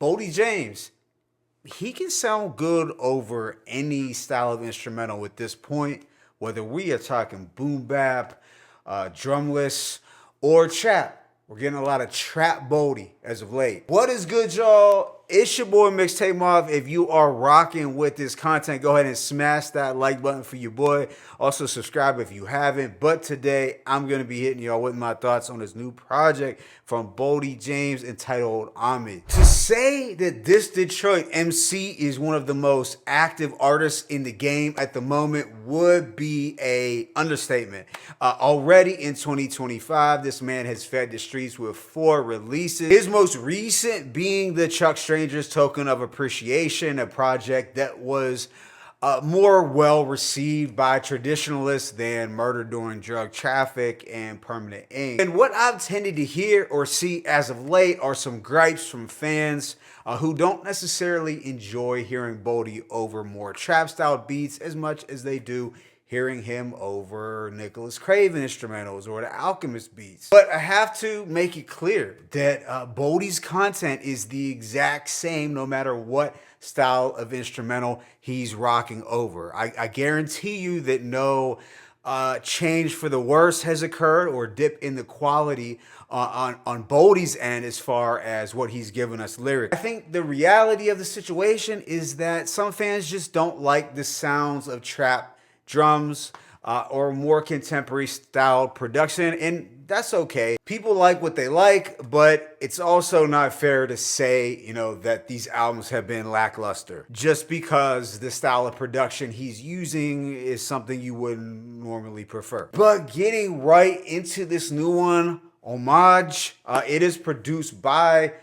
Boldy James, he can sound good over any style of instrumental at this point, whether we are talking boom bap, drumless, or trap. We're getting a lot of trap Boldy as of late. What is good, y'all? It's your boy Mixtape Mob. If you are rocking with this content, go ahead and smash that like button for your boy. Also subscribe if you haven't. But today I'm gonna be hitting y'all with my thoughts on this new project from Boldy James entitled Hommage. To say that this Detroit MC is one of the most active artists in the game at the moment would be a understatement. Already in 2025, this man has fed the streets with 4 releases. His most recent being the Chuck Stranger's Token of Appreciation, a project that was more well received by traditionalists than Murder During Drug Traffic and Permanent Ink. And what I've tended to hear or see as of late are some gripes from fans who don't necessarily enjoy hearing Boldy over more trap style beats as much as they do hearing him over Nicholas Craven instrumentals or the Alchemist beats. But I have to make it clear that Boldy's content is the exact same no matter what style of instrumental he's rocking over. I guarantee you that no change for the worse has occurred or dip in the quality on Boldy's end as far as what he's given us lyrically. I think the reality of the situation is that some fans just don't like the sounds of trap drums or more contemporary styled production, and that's okay. People like what they like, but it's also not fair to say, that these albums have been lackluster just because the style of production he's using is something you wouldn't normally prefer. But getting right into this new one, Hommage, it is produced by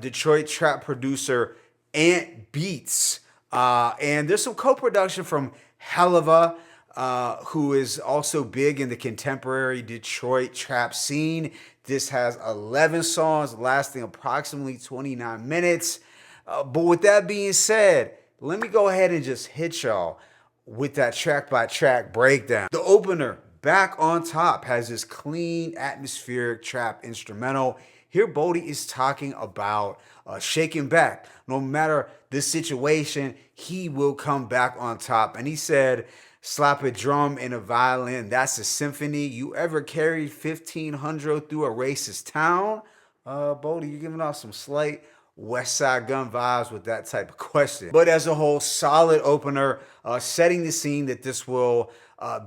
Detroit trap producer Antt Beatz, and there's some co-production from Helluva, who is also big in the contemporary Detroit trap scene. This has 11 songs lasting approximately 29 minutes. But with that being said, let me go ahead and just hit y'all with that track by track breakdown. The opener, Back on Top, has this clean, atmospheric trap instrumental. Here, Boldy is talking about shaking back. No matter the situation, he will come back on top. And he said, slap a drum and a violin, that's a symphony. You ever carried 1500 through a racist town? Boldy, you're giving off some slight West Side Gun vibes with that type of question. But as a whole, solid opener, setting the scene that this will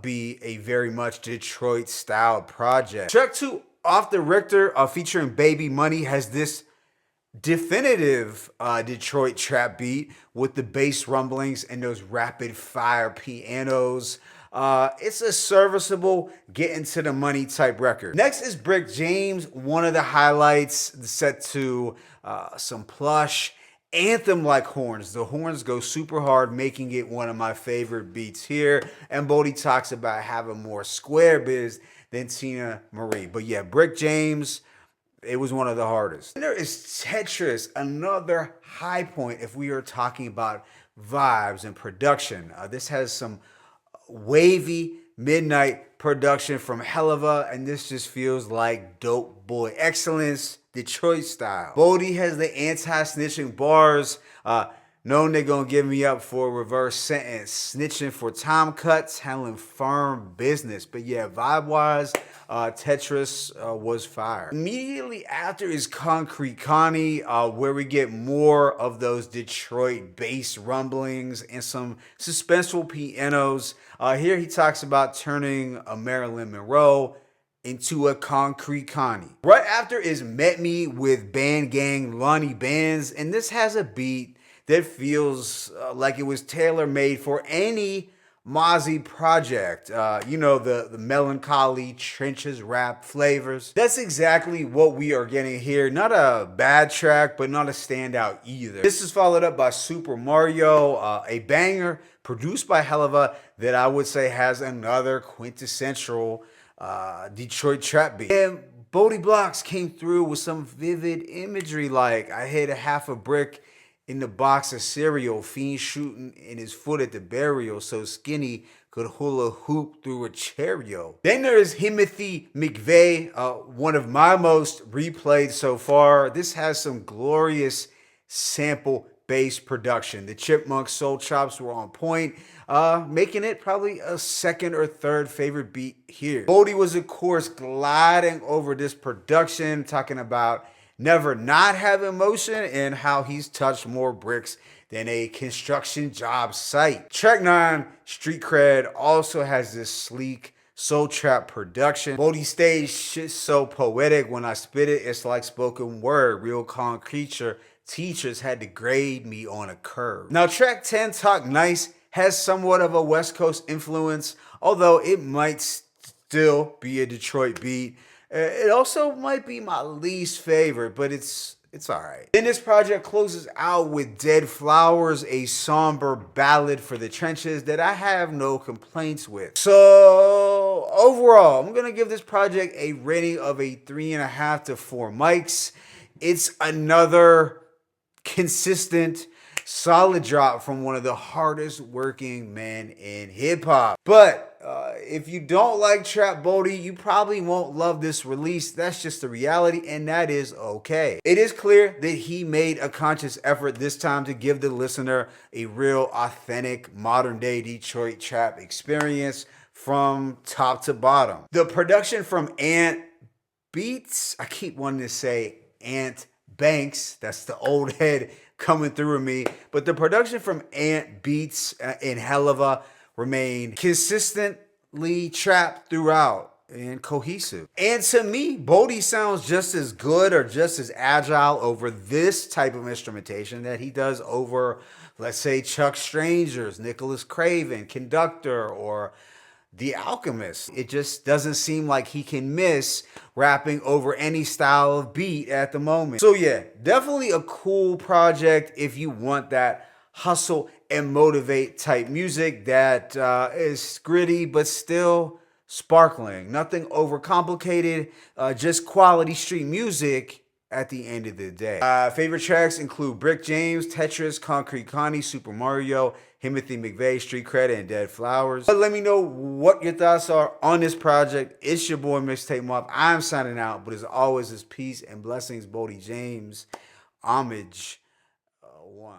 be a very much Detroit style project. Track 2, Off the Richter, featuring Baby Money, has this definitive Detroit trap beat with the bass rumblings and those rapid fire pianos. It's a serviceable, get into the money type record. Next is Boldy James, one of the highlights, set to some plush anthem-like horns. The horns go super hard, making it one of my favorite beats here. And Boldy talks about having more square biz than Tina Marie. But yeah, Boldy James, it was one of the hardest. And there is Tetris, another high point if we are talking about vibes and production. This has some wavy midnight production from Helluva, and this just feels like dope boy excellence, Detroit style. Boldy has the anti-snitching bars. No nigga gonna give me up for a reverse sentence. Snitching for time cuts, handling firm business. But yeah, vibe-wise, Tetris was fire. Immediately after is Concrete Connie, where we get more of those Detroit bass rumblings and some suspenseful pianos. Here he talks about turning a Marilyn Monroe into a Concrete Connie. Right after is Met Me with Band Gang Lonnie Bands, and this has a beat that feels like it was tailor-made for any Mozzie project. The melancholy, trenches rap flavors. That's exactly what we are getting here. Not a bad track, but not a standout either. This is followed up by Super Mario, a banger produced by Helluva that I would say has another quintessential Detroit trap beat. And Boldy Blocks came through with some vivid imagery like I hit a half a brick in the box of cereal, fiend shooting in his foot at the burial so skinny could hula hoop through a Cheerio. Then there's Timothy McVeigh, one of my most replayed so far. This has some glorious sample-based production. The Chipmunk soul chops were on point, making it probably a second or third favorite beat here. Boldy was, of course, gliding over this production, talking about never not having motion and how he's touched more bricks than a construction job site. Track 9, Street Cred, also has this sleek soul trap production. Boldy stage shit's so poetic. When I spit it, it's like spoken word. Real concrete teachers had to grade me on a curve. Now track 10, Talk Nice, has somewhat of a West Coast influence, although it might still be a Detroit beat. It also might be my least favorite, but it's all right. Then this project closes out with Dead Flowers, a somber ballad for the trenches that I have no complaints with. So overall, I'm gonna give this project a rating of a 3.5 to 4 mics. It's another consistent, solid drop from one of the hardest working men in hip hop. But if you don't like Trap Boldy, you probably won't love this release. That's just the reality, and that is okay. It is clear that he made a conscious effort this time to give the listener a real, authentic, modern-day Detroit trap experience from top to bottom. The production from Antt Beatz, I keep wanting to say Antt Banks, that's the old head coming through me, but the production from Antt Beatz and Helluva remained consistently trapped throughout and cohesive. And to me, Boldy sounds just as good or just as agile over this type of instrumentation that he does over, let's say, Chuck Stranger's, Nicholas Craven, Conductor, or The Alchemist. It just doesn't seem like he can miss rapping over any style of beat at the moment. So yeah, definitely a cool project if you want that hustle and motivate type music that is gritty but still sparkling. Nothing overcomplicated, just quality street music at the end of the day. Favorite tracks include Brick James, Tetris, Concrete Connie, Super Mario, Timothy McVeigh, Street Credit, and Dead Flowers. But let me know what your thoughts are on this project. It's your boy Mixtape Mob. I'm signing out, but as always, it's peace and blessings. Boldy James, Hommage 1.